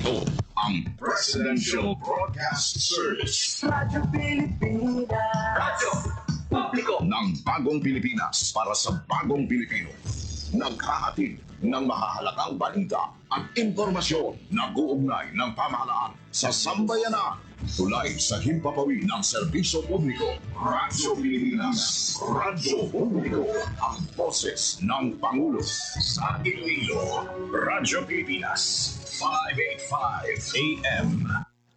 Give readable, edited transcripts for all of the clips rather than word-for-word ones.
Ito ang Presidential Broadcast Service. Radyo Pilipinas. Radyo Publiko ng Bagong Pilipinas para sa Bagong Pilipino. Naghahatid ng mahahalagang balita at impormasyon na uugnay ng pamahalaan sa sambayanan. Tulay sa himpapawid ng serbisyo publiko. Radyo Pilipinas. Radyo Publiko. Ang boses ng Pangulo sa Iloilo. Radyo Pilipinas. 585 AM.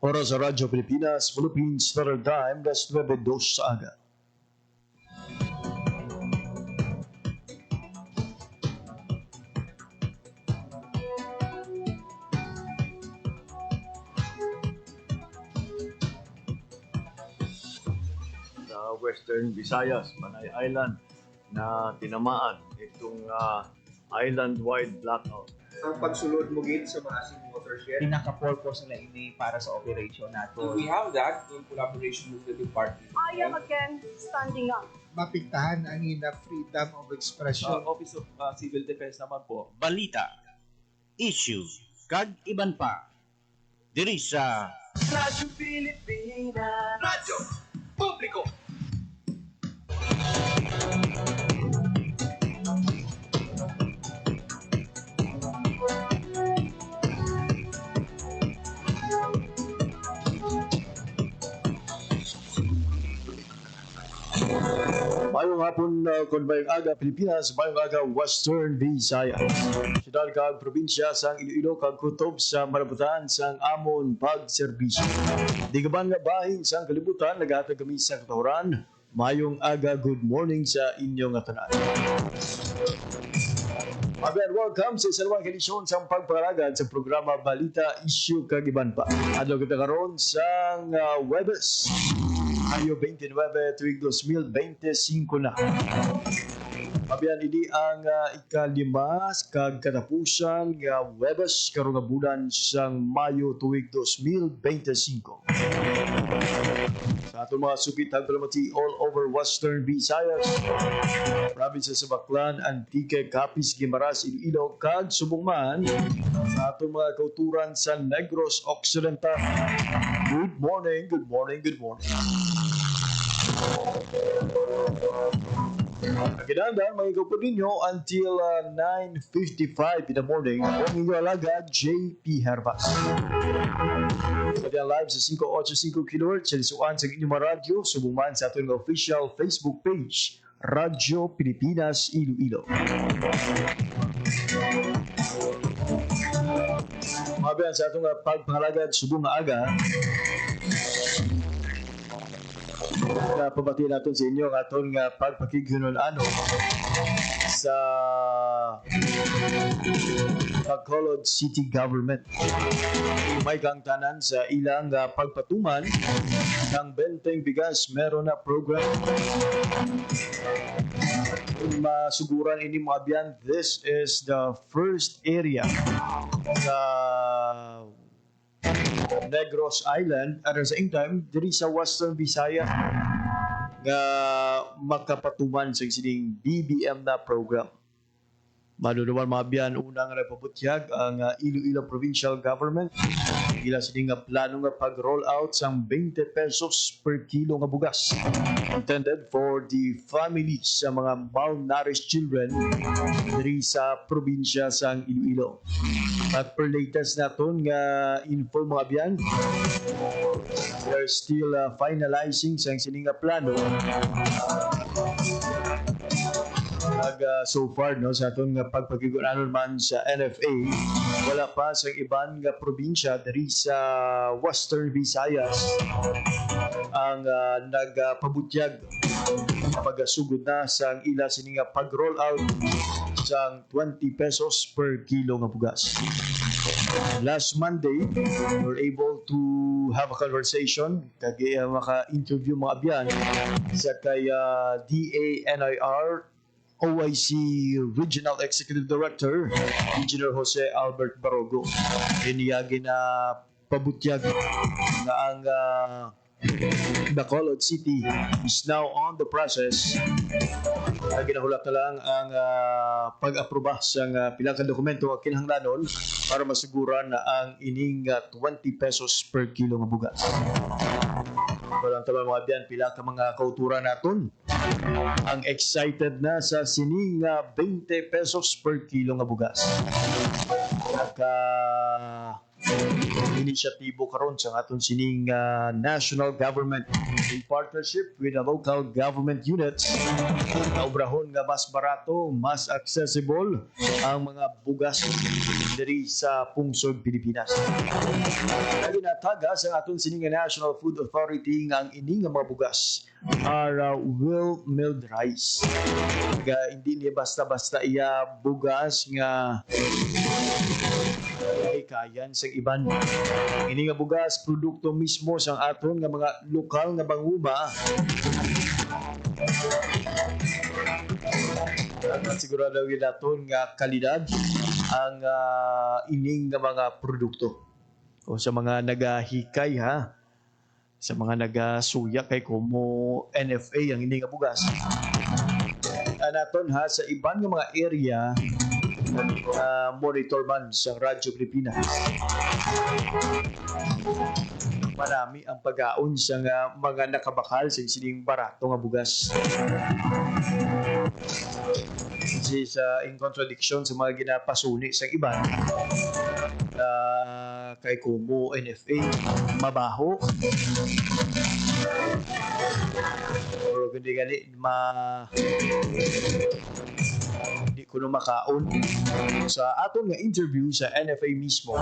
Oras sa Radyo Pilipinas, Philippines Standard Time, das 9:02 sa aga. Sa Western Visayas, Panay Island, na tinamaan itong island-wide blackout. Ang pagsulod mo gid sa Maasin Watershed. Pinaka-purpose nila ini para sa operation nato. We have that in collaboration with the department. I am again standing up. Mapigtahan ang ina freedom of expression. Office of Civil Defense naman po. Balita, issue, kag iban pa. Diri sa Radyo Pilipinas. Radyo Publiko. Mayong hapon, Konbayang Aga, Pilipinas, Mayong Aga, Western Visayas. Siyudad kag probinsya sang Iloilo kag kutob sa malabutan sang amon pagserbisyo. Di gaban nga bahin sang kalibutan, naghatag kami sa katawaran. Mayong Aga, good morning sa inyong tanan. Again, welcome sa isa namang edisyon sa pagparagad sa programa Balita, Issue, kag iban pa. Adlaw kita karon sang Webes. Mayo 29, tuwing 2025 na. Mabiyan ini ang ikalima kag katapusan nga Webes karong nga bulan sang Mayo tuwing 2025. Sa atong mga sukitang palamati all over Western Visayas, province sa Baclan, Antique, Capiz, Guimaras, Iloilo, kag Subongman, sa atong mga kauturan sa Negros Occidental. Good morning, good morning, good morning. Kinandang mga ikaw po ninyo until 9:55 in the morning ang inyong alaga, JP Herbas. Kaya live sa 585 kHz sa lisuan sa inyong mga radyo, subungman sa ating official Facebook page, Radyo Pilipinas Iloilo. Mabiyan sa atong pagpangalagad subong aga, pabati natin sa inyo ang aton nga pagpakighunon sa Bacolod City Government. May kang tanan sa ilang pagpatuman ng benteng bigas, meron na program. Masuguran ini mga biyan, this is the first area sa Negros Island at the same time diri sa Western Visayas nga makapatuman sa sining BBM na program. Maduduman mga biyan, unang nagpabutyag ang Iloilo Provincial Government. Ila sining nga plano nga pag-roll out sang 20 pesos per kilo nga bugas. Intended for the families sa mga malnourished children diri sa probinsya sang Iloilo. At per latest naton nga info mga biyan, we're still finalizing sang sining nga plano. So far no sa aton nga pagpakigunanon man sa NFA, wala pa sa iban nga probinsya diri sa Western Visayas ang nagpabutyag pagasugod na sa ila sini nga pag-roll out sang 20 pesos per kilo nga bugas. Last Monday, we were able to have a conversation kay maka-interview mga abyan sa kay DANIR OIC Regional Executive Director, Engineer Jose Albert Barogo. Iniyagi na pabutyag na ang Bacolod City is now on the process. Ginahulak na lang ang pag-aproba sa pilang ka dokumento ang kinahanglanon para masiguran na ang ining 20 pesos per kilo nga bugas. Walang tama mga biyan, pila ka mga kauturan naton ang excited na sa sining 20 pesos per kilo nga bugas. Naka inisyatibo karon sa aton sining national government in partnership with the local government units na obrahon nga mas barato, mas accessible ang mga bugas diri sa pungsod Pilipinas. Ginataga sa aton sining National Food Authority nga ang ini nga mga bugas are well milled rice. Hindi niya basta-basta iya bugas nga kayan sa iban. Ini nga bugas produkto mismo sang aton nga mga lokal nga banguma. At sigurado gyud naton nga kalidad ang ining nga mga produkto. O sa mga nagahikay ha, sa mga nagasuya kay como NFA ang ining nga bugas. Naton ha sa iban nga mga area monitor man sa Radyo Pilipinas. Marami ang pag-aon sa mga nakabakal sa sining barato nga bugas. This is in contradiction sa mga ginapasuni sa iban. Kay Kumo, NFA, mabaho. Pero hindi hindi ko na makaon. Sa aton nga interview sa NFA mismo,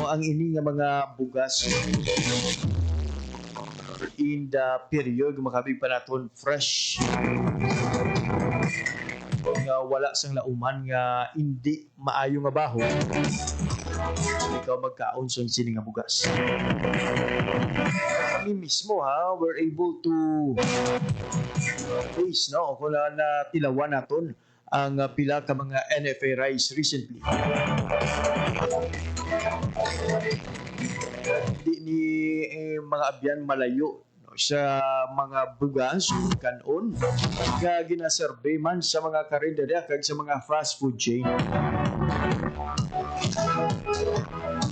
ang ini nga mga bugas in the period makabig pa naton fresh nga wala sang lauman nga hindi maayo nga baho, ikaw magkaon sa sini nga bugas. Kami mismo we're able to taste kung na tilawan naton ang pila ka mga NFA rice recently. Hindi ni mga abyan malayo sa mga bugas kanon nga ginasurvey man sa mga karinderya kag sa mga fast food chain.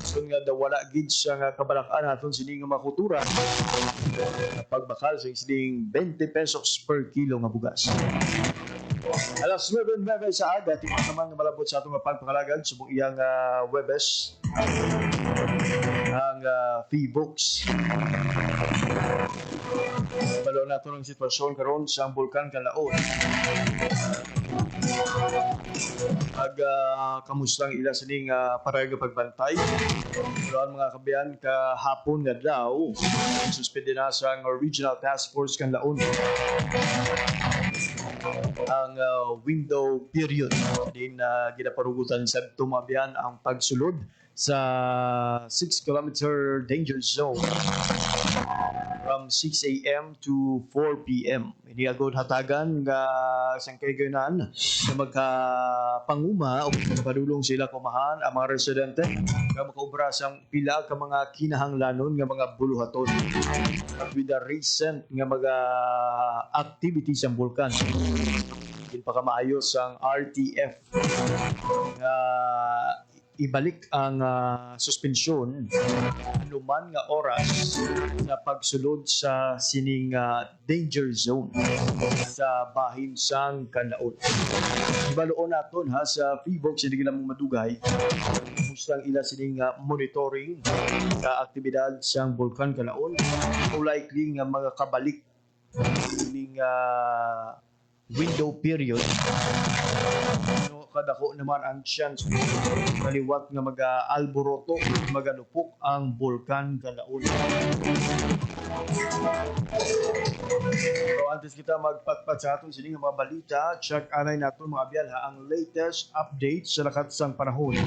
So nga wala gid sa kabalakan naton sini nga makutura pagbakal sa sining 20 pesos per kilo nga bugas. Alas 9 sa aga, tingnan naman nga malabot sa atong pagpakalagan subong iyang Webes ang P-Books. Balo nato ng sitwasyon karon sa Bulkan Kalaon. Kamustang ila sining parayag pagbantay. Karon mga kabayan kahapon nga daw suspende na sa Regional Task Force Kanlaon ang window period din ginaparugutan sa tumabian ang pagsulod sa 6-kilometer danger zone from 6 a.m. to 4 p.m. Ini agod hatagan nga sangkayganan na magkapanguma o padulong sila kumahan ang mga residente nga makaubra sang pila ka mga kinahanglanon nga mga buluhaton with the recent nga mga activities sa bulkan. Hindi pa maayos ang RTF nga ibalik ang suspensyon anuman nga oras sa pagsulod sa sining danger zone sa bahin sang Kanlaon. Ibaloon naton sa P-Box hindi lang madugay mustang ila sining monitoring sa aktibidad sang Bulkan Kanlaon o likely nga mga kabalik sining window period. Kadako naman ang chance kaliwat nga mag-alboroto, magalupok ang Bulkan Kanlaon. So antes kita magpatpat sa aton sining mga balita, check anay naton mga abyan ang latest update sa lakat sang panahon.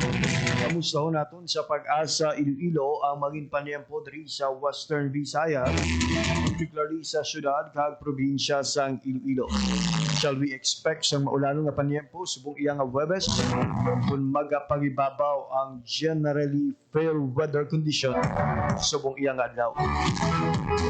Kamustahon naton sa Pag-asa Iloilo ang maging paniempo diri sa Western Visayas, particularly sa syudad kag probinsya sang Iloilo. Shall we expect sang maulano nga paniempo subong iyang Webes kung magapagibabaw ang generally fair weather condition subong iyang adlaw. Oras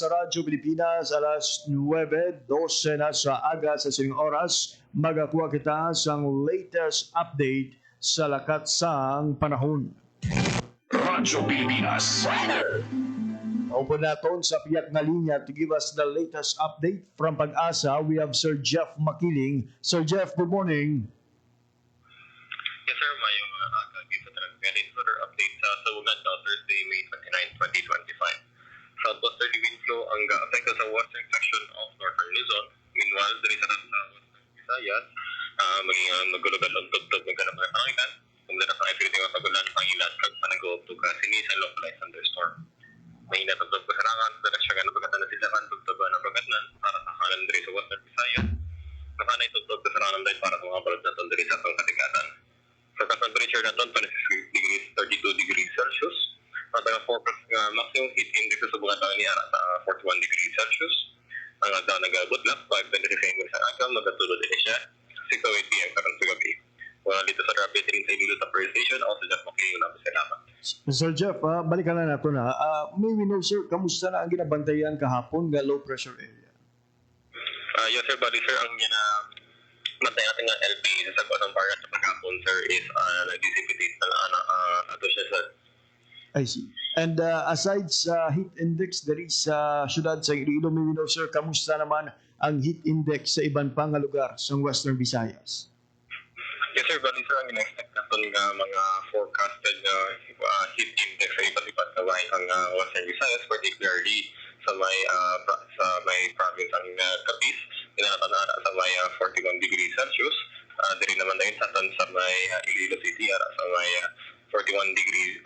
sa Radyo Pilipinas, alas 9:12 na sa aga sa sining oras, magakuha kita sa latest update sa lakat sang panahon. Radyo Pilipinas. Opo naton sa piyak na linya to give us the latest update from Pag-asa. We have Sir Jeff Makiling. Sir Jeff, good morning. Yes, sir. Mayong aga dito talaga. Ganit further update sa Sabugan daw Thursday, May 29, 2025. Southwesterly wind flow ang ga-affect sa western section of northern Luzon. Meanwhile, dari sa western Visayas, maging magulugan ang tugtog ng ganang mga panangitan. Kung dito sa everything ang pagulan, pangilan, kag panagawa ka sinisan localized thunderstorm. May natugtog pasarangan, direksyon nga napagatan na sila kan tugtog na pagkatnan para sa kanan dari sa western Visayas. Nakanay tugtog pasarangan dahil para sa mga balot na dari sa atong katigatan. Forecast temperature naton 26 degrees 32 degrees Celsius. At ang forecast maximum heat index sa buong taon niya sa 41 degrees Celsius. Ang daw nag-budlap 5:25 sa aga magatulod din siya 6:08 PM karon sa gabi. Wala dito sa rapid rin sa Iloilo Power Station o sa Jeff Makiling na salamat. Sir Jeff, balikan na nato na. May we know, sir, kamusta na ang ginabantayan kahapon nga low pressure area? Yes, sir, bali, sir, ang matay natin nga LP sa Guasang Pargat sa pagkapon, sir, is nag-dissipate na ato siya sa. I see. And aside sa heat index dari sa syudad sa Iloilo, may we know, sir, kamusta naman ang heat index sa iban pang nga lugar sa Western Visayas? Yes, sir, bali, sir, ang in-expect natin nga mga forecasted heat index sa iba't iba't kaway ang Western Visayas, particularly sa may province ang Capiz, inatanara sa may 41 degrees Celsius. Diri naman dahil sa may Iloilo City, sa may 41 degrees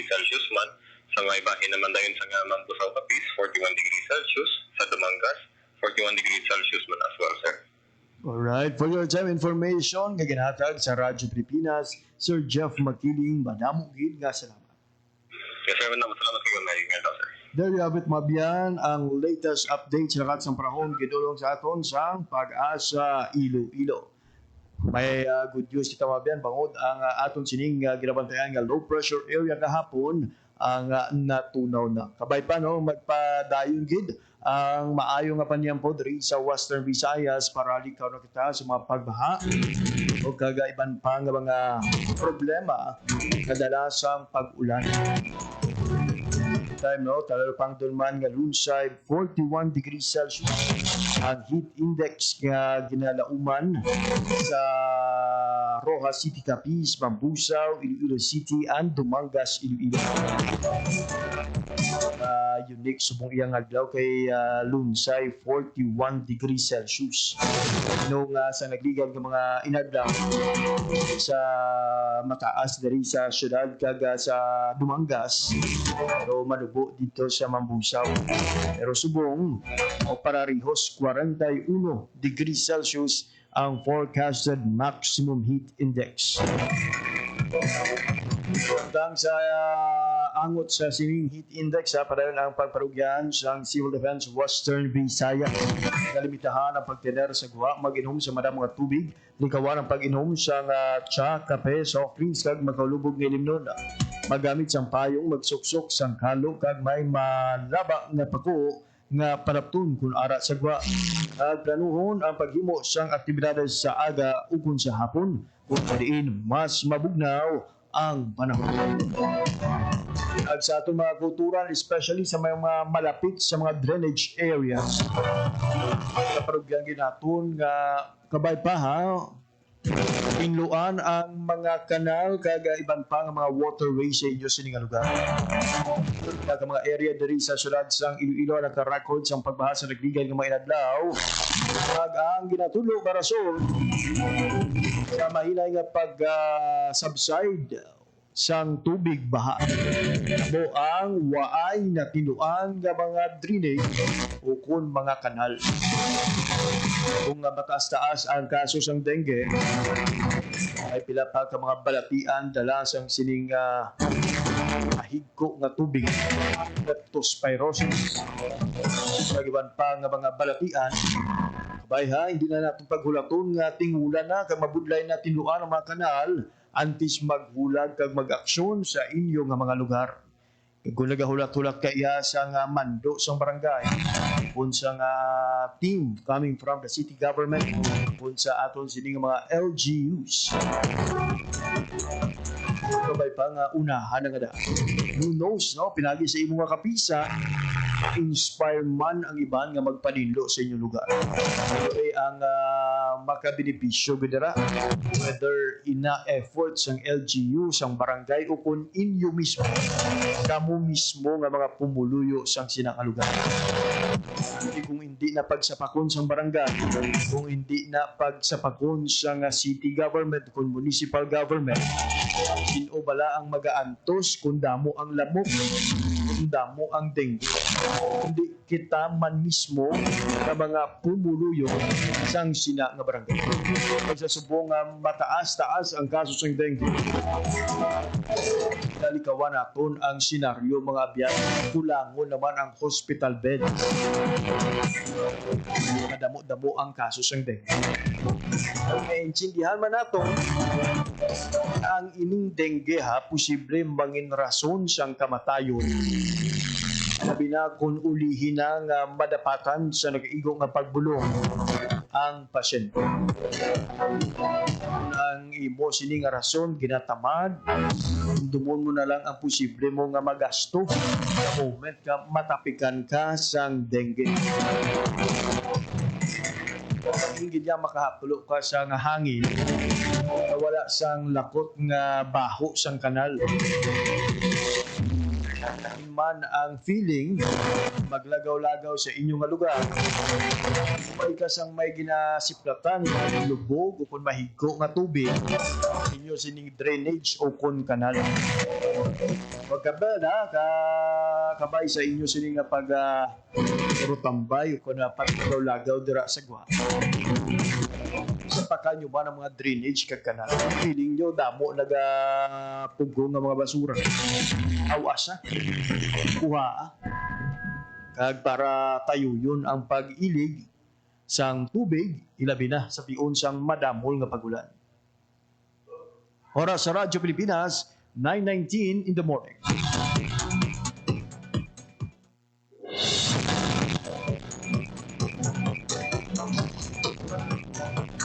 Celsius man. Sa may bahin naman dahil sa Mambusaw Capiz, 41 degrees Celsius. Sa Dumangas, 41 degrees Celsius man as well, sir. Alright, for your time information, nga ginhatag sa Radyo Pilipinas, Sir Jeff Makiling, madamo gid nga salamat. Yes, sir, salamat kayo, Mary Ngel, sir. There you have it, Mabian, ang latest update sa lakat ng panahon gidulong sa aton sa Pag-asa Iloilo. May good news kita, Mabian, bangod ang aton sining ginabantayan nga low pressure area kahapon ang natunaw na. Kabay pa no, magpadayon gid ang maayo nga panyampo diri sa Western Visayas para likaw na kita sa mga pagbaha o kagaiban pa nga mga problema kadalasang pag-ulan. Time no, talalo pang dulman nga lunsay 41 degrees Celsius ang heat index nga ginalauman sa Rojas City, Capiz, Mambusaw, Iloilo City, and Dumangas, Iloilo. Unique subong iyang adlaw kay lunsay 41 degrees Celsius. Nung sa nagligan ng mga inadlaw sa mataas dari sa syudad kaga sa Dumangas, pero malubo dito sa Mambusaw. Pero subong o pararihos 41 degrees Celsius ang forecasted maximum heat index. Tang sa angot sa sining heat index, padayon ang pagparugyan sa Civil Defense Western Visayas. Nalimitahan ang pagtener sa guwa, mag-inom sa madang mga tubig, likawan ang pag-inom sa tsa, kape, soft drinks, kag magkalubog ng limnon. Magamit sang payong, magsuksok sang kalo, kag may malaba na pako nga panaptun kung ara sa gwa. Planuhon ang paghimo sang aktibidades sa aga ukon sa hapon kung padiin mas mabugnaw ang panahon. At sa atong mga kulturan, especially sa mga malapit sa mga drainage areas, naparugyan ginaton nga kabay pa ha, inluan ang mga kanal kaga iban pa nga mga waterways sa inyo sining lugar. Kaga mga area diri sa syudad sang Iloilo naka-record sang pagbaha sa nagligay nga mga inadlaw. Kag ang ginatulo para rason sa mahinay nga pag-subside sang tubig baha. Mo ang waay na tinuan nga mga drainage o kun mga kanal. Kung mataas-taas ang kaso sang dengue, Ay pila pa ka mga balatian dala sang sining ahigko nga tubig, leptospirosis. Magiban pa nga mga balatian, kabay ha, hindi na natin paghulaton nga tingulan na kag mabudlay na tinuan ang mga kanal antes maghulag kag mag-aksyon sa inyo nga mga lugar. Kung nagahulat-hulat ka iya sa nga mando sa barangay, kung sa nga team coming from the city government, kung sa aton sini nga mga LGUs. Kabay pa nga unahan nga daan. Who knows, no? Pinagi sa imong nga kapisa, inspire man ang iban nga magpaninlo sa inyong lugar. Ito ay ang makabenepisyo gudera, whether ina efforts ang LGU, sang barangay, o kung inyo mismo, kamo mismo nga mga pumuluyo sang sinakalugar. Kung hindi na pagsapakon sang barangay, kung hindi na pagsapakon sang city government, kung municipal government, sino bala ang mag-aantos kung damo ang lamok, kung damo ang dengue. Hindi kita man mismo na mga pumuluyo sang sina nga barangay. Pagsasubong nga mataas-taas ang kaso sang dengue, dalikawan naton ang senaryo mga abyan, kulangon naman ang hospital bed. Kadamo-damo ang kaso sang dengue. Naintindihan man nato ang ining dengue ha, posible mangin rason siyang kamatayon. Sabi na kung ulihin na nga madapatan sa nag-igo nga pagbulong ang pasyente. Ang imo sini nga rason ginatamad, dumon mo na lang ang posible mo nga magasto sa moment nga matapikan ka sang dengue. Hindi niya makahatulo ka sa nga hangin, wala sang lakot nga baho sang kanal. Man ang feeling maglagaw-lagaw sa inyong nga lugar, may kasang may ginasiplatan ng lubog o kung mahigo nga tubig inyo sining drainage o kung kanal. Magkabal na kabay sa inyo sining nga pag rutambay o kung paglagaw-lagaw dira sa gwa. Sa pakal nyo ba ng mga drainage kag kanal? Feeling nyo damo nagapugong nga mga basura. Awasa. Kuha. Kag para tayo yun ang pag-ilig sang tubig, ilabi na sa pion sang madamol nga pagulan. Oras sa Radyo Pilipinas, 9:19 in the morning.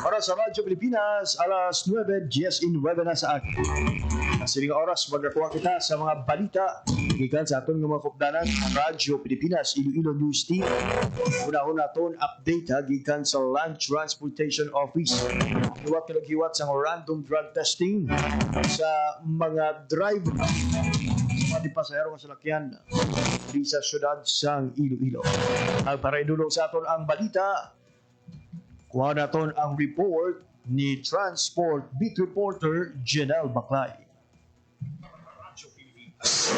Oras sa Radyo Pilipinas, alas 9:10 na sa akin. Ang sining oras, magkakuha kita sa mga balita gikan sa aton nga mga kupdanan Radyo Pilipinas Iloilo News Team. Una-una naton update gikan sa Land Transportation Office. Hiwat hiwat sa random drug testing sa mga driver mga di pasahero nga salakyan di sa syudad sang Iloilo. Para idulong sa aton ang balita, kuha naton ang report ni Transport Beat Reporter Janelle Baclay.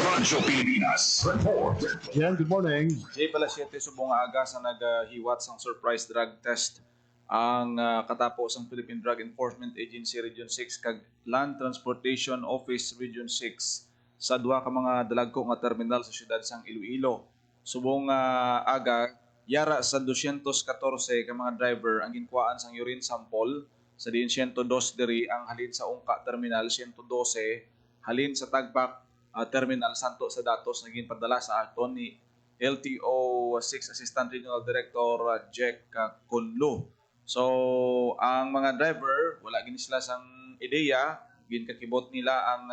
Radyo Pilipinas Report. Jan, good morning. Jay Palasiete, subong aga sa naghiwat sang surprise drug test ang katapos ang Philippine Drug Enforcement Agency Region 6 kag Land Transportation Office Region 6 sa duha ka mga dalagko nga terminal sa siyudad sang Iloilo. Subong aga yara sa 214 ka mga driver ang ginkuhaan sang urine sample sa diin 102 diri ang halin sa Ungka Terminal, 112 halin sa Tagpak Terminal Santo sa datos naging padala sa aton ni LTO 6 Assistant Regional Director Jack Conlo. So ang mga driver wala gini sila sang ideya, ginkakibot nila ang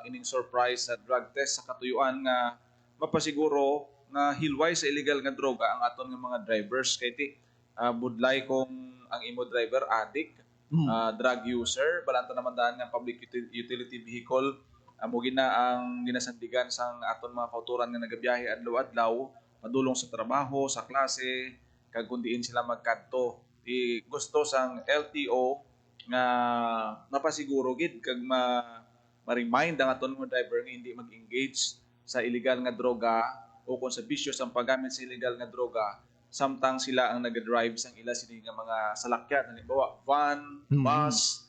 ining surprise sa drug test sa katuyuan nga mapasiguro nga hilway sa illegal nga droga ang aton nga mga drivers kay ti budlay kung ang imo driver addict, drug user, balanta naman daan nga public utility vehicle mo gina ang ginasandigan sang aton mga kauturan nga nagabiyahe adlaw-adlaw padulong sa trabaho, sa klase, kag kundiin sila magkadto. Gusto sang LTO nga mapasiguro gid kag ma-remind ang aton mga driver nga hindi mag-engage sa illegal nga droga o kung sa bisyo sang paggamit sa illegal nga droga samtang sila ang nag-drive sang ila sini nga mga salakyan, halimbawa van, bus,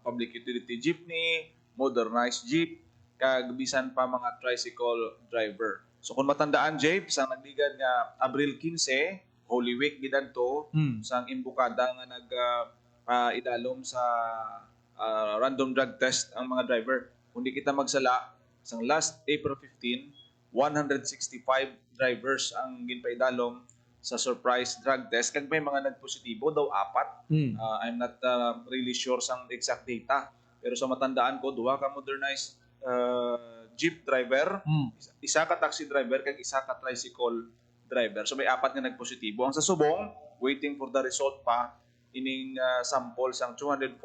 public utility jeepney, modernized jeep, kag bisan pa mga tricycle driver. So kung matandaan, Jape, sa nagligad nga Abril 15, Holy Week gidadto, sang imbukada nga idalom sa random drug test ang mga driver. Kung di kita magsala, sang last April 15, 165 drivers ang ginpaidalom sa surprise drug test. Kag may mga nagpositibo daw 4. I'm not really sure sang exact data. Pero sa matandaan ko, 2 ka modernized jeep driver, isa ka taxi driver, kag isa ka tricycle driver. So may 4 nga nagpositibo. Ang sa Subong, waiting for the result pa, ining sample sang 214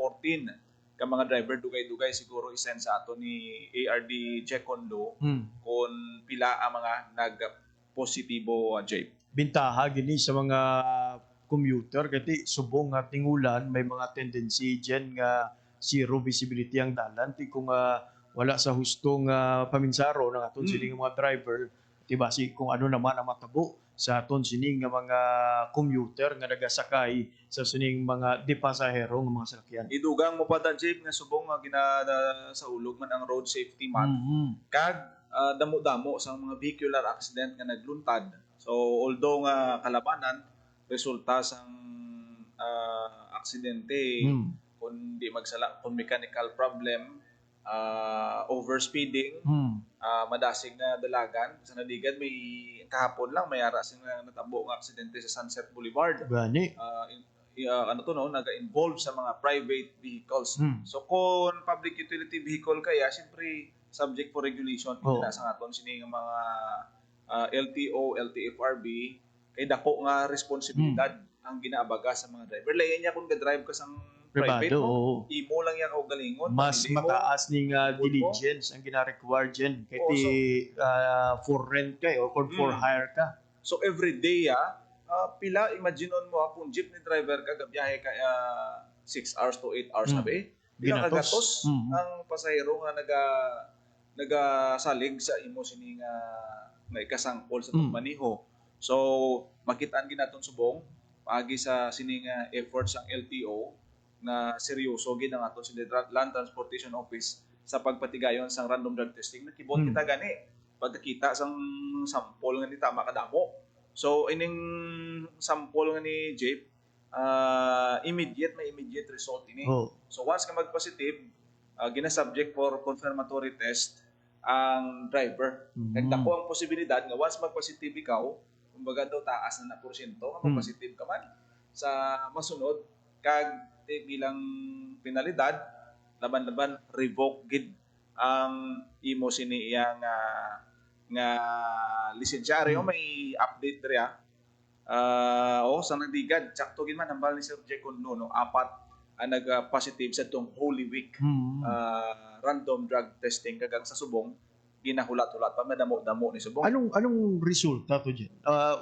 ka mga driver, dugay-dugay siguro isend sa ato ni ARD Jeconlo kung pila ang mga nag-positibo, Jape. Bintaha gini sa mga commuter kasi subong nga tingulan may mga tendency dyan nga zero visibility ang dalan ti kung wala sa hustong paminsaro ng aton sining mga driver, diba si kung ano naman ang matabo sa aton sining nga mga commuter nga nagasakay sa sining mga di pasahero nga mga sasakyan. Idugang mo pa ta, Jape, nga subong nga sa ulog man ang road safety month. Kag damo-damo sa mga vehicular accident nga nagluntad. So although nga kalabanan resulta sang aksidente kung di magsala, kung mechanical problem, overspeeding, madasig na dalagan sa naligad, may kahapon lang may ara sing natabo nga aksidente sa Sunset Boulevard. Gani. Naga-involve sa mga private vehicles. So kung public utility vehicle kaya, siyempre subject for regulation na sa aton sini nga mga LTO, LTFRB, kay dako nga responsibilidad ang ginaabaga sa mga driver. Layan niya kung ga-drive ka sang private, no? Imo lang yan o galingon. Mas mataas ning diligence ang gina-require dyan. Kaya for rent ka or for hire ka. So every day, pila, imagineon mo kung jeepney driver ka, gabiyahe ka 6 hours to 8 hours sabi. Pila kagatos ang pasahero nga nagasalig sa imo sini nga ikasangkol sa pagmaniho. So makitaan ginaton subong paagi sa sini nga efforts ang LTO na seryoso gid ang aton sa Land Transportation Office sa pagpatigayon sang random drug testing. Nakibot kita gani pagkakita sang sample nga ni tama kadamo. So ining sample nga ni Jape, immediate result ini. So once ka mag-positive, gina-subject for confirmatory test ang driver. Kag dako ang posibilidad nga once mag-positive ikaw, kumbaga daw taas na porsyento nga mag-positive ka man sa masunod, kag bilang penalidad laban-laban revoke gid ang imo sini iyang nga lisensyaryo. May update diri sa nagdigad sakto gid man hambal ni Sir Jeconlo no 4 ang nag-positive sa tong Holy Week random drug testing kagang sa Subong ginahulat-hulat pa madamo-damo ni Subong. Anong resulta to diyan?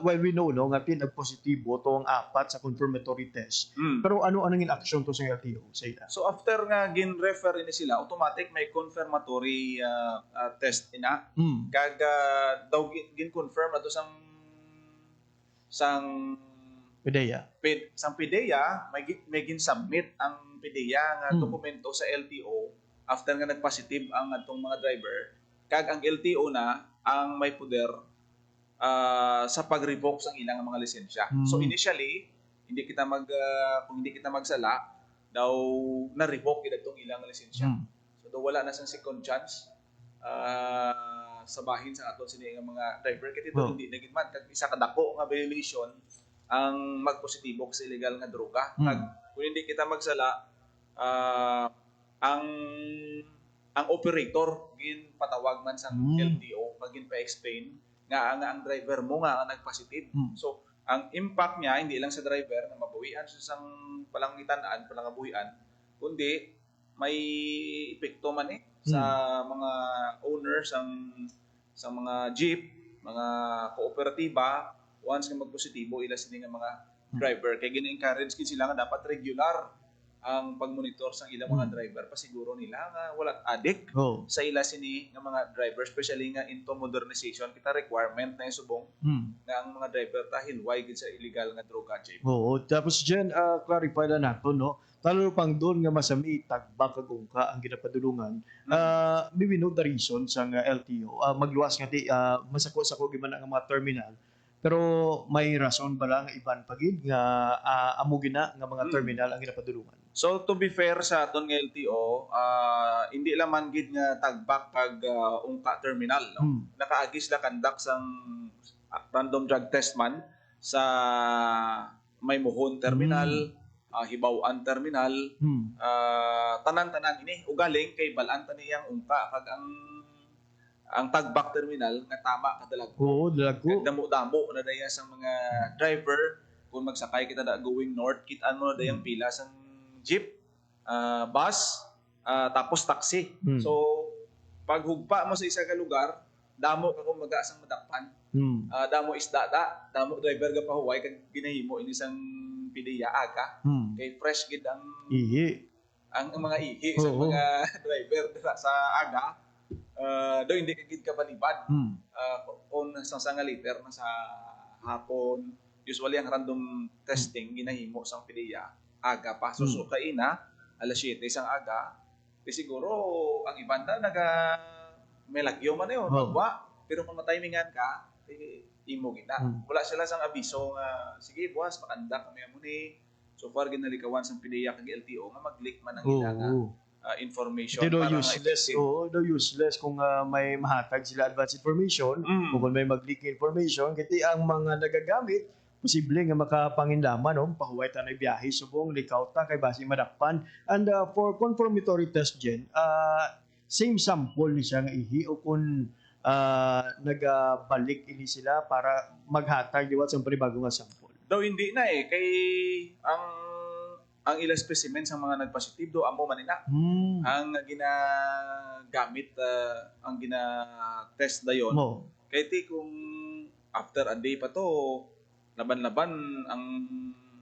Well, we know no nga positibo to ang 4 sa confirmatory test. Pero anong in-action to sa LTO sa ila? So after nga gin-refer ni sila, automatic may confirmatory test ina. Kag daw gin-confirm ato sang PDEA. Sang PDEA may gin-submit ang PDEA nga dokumento sa LTO after nga nag-positive ang atong mga driver. Kag ang LTO na ang may poder sa pag-revoke sang ilang mga lisensya. So initially, kung hindi kita magsala, daw na-revoke gid atong ilang lisensya. So daw wala na sang second chance sa bahin sa aton sini nga mga driver kay dito hindi na gid man kag isa ka dako nga violation ang magpositibo sa illegal nga droga. Kag kung hindi kita magsala, ang operator gin patawag man sa LTO pag gin pa-explain nga ang driver mo nga nagpositive. So ang impact niya hindi lang sa driver na mabawian sa sang palangitan-an, palangabuhian, kundi may epekto man sa mga owners sa mga jeep, mga kooperatiba once nga magpositibo ila sini nga mga driver kay gina-encourage gid sila nga dapat regular ang pagmonitor sa ilang mga driver pasiguro nila nga wala adik Oh. sa ila sini nga mga driver, especially nga into modernization kita requirement na yung subong nga ang mga driver ta hilway gid sa illegal nga droga, Jay. Oo, tapos dyan, clarify na nato, no? Talo pang doon nga masami, tagbak kag ungka ang ginapadulungan. Maybe no the reason sa nga LTO. Magluwas nga ti, masako-sako giman ang mga terminal. Pero may rason ba lang iban pagid nga amo gina nga mga terminal ang ginapadulungan? So to be fair sa aton nga LTO, hindi lang man gid nga tagbak kag ungka terminal, no? Nakaagis la kandak sang random drug test man sa Maymohon terminal, Hibaw-an terminal, tanan-tanan ini ugaling kay balaan ta niyang ungka kag ang tagbak terminal nga tama kadalag. Oo, dalago. Damo-damo na daya sang mga driver kung magsakay kita na going north, kitaan mo na dayang pila sang jeep, bus, tapos taxi. So pag hugpa mo sa isa ka lugar, damo ka kung magasang madakpan. Damo isda ta, damo driver ka pahuway kag ginahimo ini sang pidiya aga. Kay fresh gid ang Ihi. ang mga ihi sa mga driver sa aga. Do hindi ka gid ka balibad. Kung sa nga liter na sa hapon, usually ang random testing ginahimo sang pidiya aga pa. So kaina alas 7 sang aga. Siguro ang ibanda may lagyo man yun, magwa. Pero kung matimingan ka, imo gina. Wala sila sang abiso nga, sige buwas, pakanda kami mo ni. So far, ginalikawan sang PDEA kag LTO nga mag-leak man ang ila nga information. Hindi para useless. Do useless kung may mahatag sila advance information. Kung may mag-leak information, kasi ang mga nagagamit, posible nga makapanginlaman, no? Pahuway ta na biyahe, subong, likaw ta, kay basi madakpan. And for confirmatory test, Jen, same sample ni siya nga ihi o kung nagabalik ini sila para maghatag diwat sa panibagong nga sample. Daw hindi na kay ang ilang specimen sa mga nagpositive do amo man ina. Ang ginagamit ang gina-test dayon. Kay ti kung after a day pa to laban-laban ang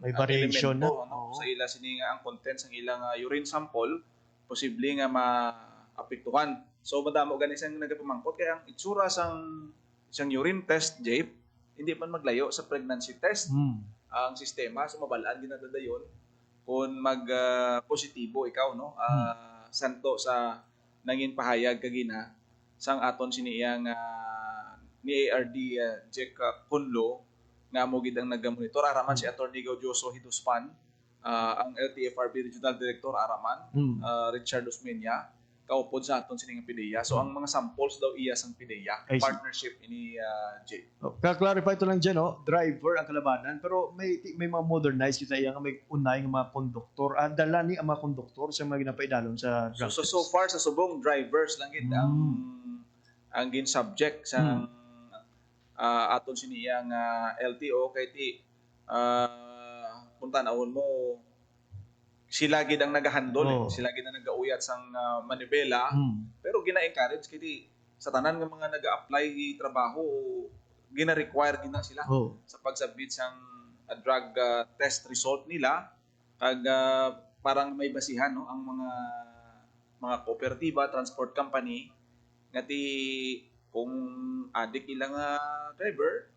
may variation na sa ila sini nga ang contents ng ilang urine sample posible nga maapektuhan. So madamo gani sang nagapamangkot kaya ang itsura sang urine test, Jape, hindi man maglayo sa pregnancy test. Ang sistema sa mabalaan ginadadayon kung positibo ikaw, no? Santo sa nangin pahayag kagina sang aton siniyang ni ARD Jack Kunlo nga mo gid ang nagamonitor araman si Attorney Gaudioso Hiduspan, ang LTFRB Regional Director araman, Richard Osmeña kaupod sa aton sining PDEA. So ang mga samples daw iya sang PDEA partnership ini J. Ka-clarify to lang dyan, no? Driver ang kalabanan pero may mga modernized kita iya nga may unay nga mga konduktor. Dala ni ang mga konduktor sa mga ginapaidalon sa drug test. So far sa subong drivers lang gid ang gin subject sa aton siniyang LTO kay ti punta naon mo sila gid ang nagahandle, sila gid ang nagauyat sang manibela. Pero gina-encourage kiti sa tanan nga mga naga-apply trabaho, gina-require gid na sila sa pagsubmit sang drug test result nila kag parang may basihan, no, ang mga kooperatiba, transport company ngati kung adik ilang driver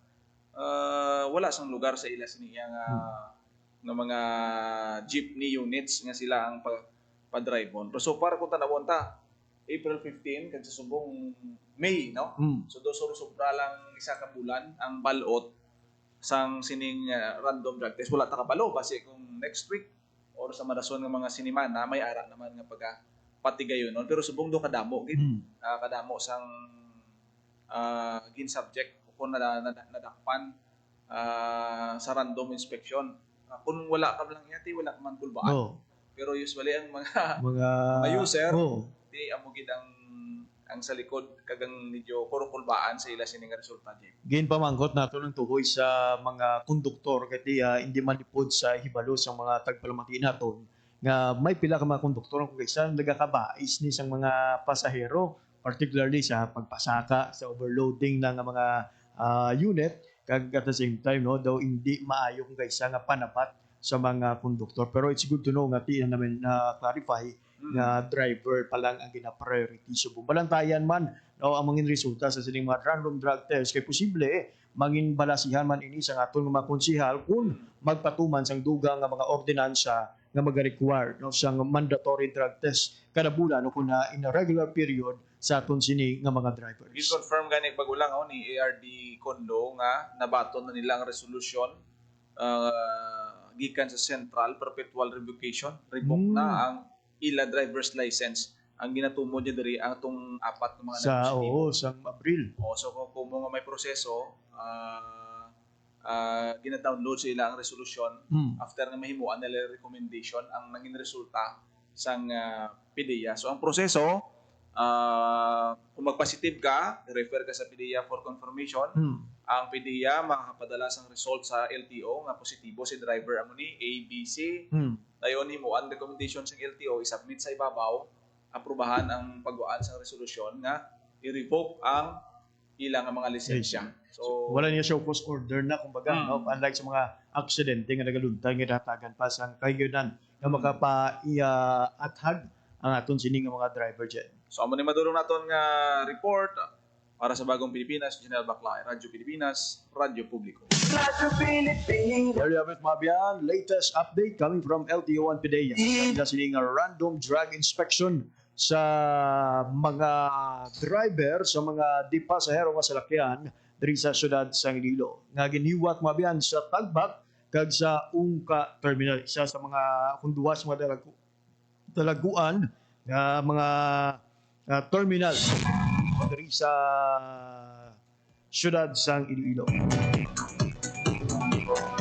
wala sang lugar sa ila siniya ng mga jeepney units nga sila ang pa-drive on. Pero so far kung tanawon ta, April 15 kag sa subong May, no? So do sobra lang isa ka bulan ang balot sang sining random drug test. Wala ta kabalo base kung next week or sa marason nga mga sinimana may ara naman nga patigayon non. Pero subong do kadamo gid kadamo sang gin subject kung nadakpan sa random inspection. Kung wala ka lang yati, wala ka man kulbaan. Pero usually ang mga user, di amo gid ang sa likod kagang medyo kulbaan sa ila sining resulta. Gin pamangkot nato ng tuhoy sa mga konduktor kati hindi man lipod sa hibalo sa mga tagpalamati naton nga may pila ka mga konduktor kung kaysa nagakabais ni sang mga pasahero, particularly sa pagpasaka, sa overloading ng mga unit. Kag at the same time, no, daw hindi maayo kung kaysa nga panapat sa mga konduktor. Pero it's good to know nga tiyan namin na clarify nga driver pa lang ang gina-priority. So bumalantayan man ang mangin resulta sa sining mga random drug test kay posible mangin balasihan man ini sa aton nga mga konsehal kung magpatuman sang dugang nga mga ordinansa nga mag-require sang mandatory drug test kada bulan o kung in a regular period sa aton sini nga mga drivers. I-confirm gani pagulang ni ARD Kondo nga nabaton na nila ang resolution gikan sa Central Perpetual Revocation. Revoke na ang ila driver's license. Ang ginatumod niya diri ang tong apat ng mga sa Abril. So kung mga may proseso gina-download sa ila ang resolution after nga mahimuan nila recommendation ang naging resulta sang PDEA. So ang proseso kung mag-positive ka, refer ka sa PDEA for confirmation. Ang PDEA makapadala sang result sa LTO nga positibo si driver amo ni ABC. Dayon himuan recommendation sa LTO i-submit sa ibabaw, aprobahan ang pagwaan sa resolusyon nga i-revoke ang ilang mga lisensya. So wala niya show cause order na kumbaga no? Unlike sa mga aksidente nga nagaluntay nga datagan pa sang kayunan nga makapaiathag ang aton sini nga mga driver dyan. So amo ni madulong naton nga report para sa Bagong Pilipinas, General Baclae, Radyo Pilipinas, Radyo Publiko. Radyo Pilipinas. There you have it, Mabian. Latest update coming from LTO and PDEA. Sa sining random drug inspection sa mga driver, sa mga di pasahero nga salakyan diri sa syudad sang Iloilo. Nga giniwat Mabian sa Tagbak kag sa Ungka Terminal. Isa sa mga kunduwa sa mga dalaguan nga mga terminal diri sa syudad sang Iloilo.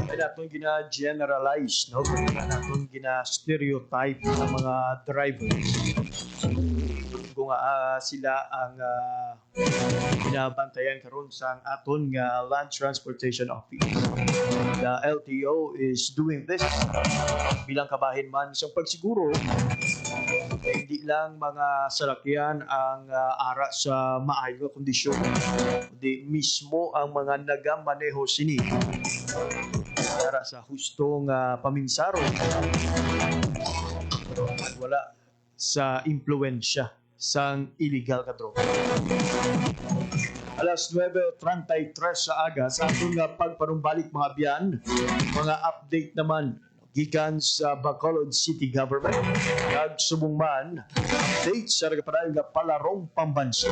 Ay natin gina-generalize, no? Kaya natin gina-stereotype ng mga drivers. Kung sila ang binabantayan karon sa aton nga Land Transportation Office. The LTO is doing this bilang kabahin man sa pagsiguro hindi lang mga salakyan ang ara sa maayong kondisyon, kundi mismo ang mga nagamaneho sini para sa hustong paminsaro at wala sa impluensya sang illegal ka droga. Alas 9:33 sa aga sa atong pagpanumbalik mga biyan, mga update naman gikan sa Bacolod City Government nagsubong man update sa nagapadayon nga palarong pambansa.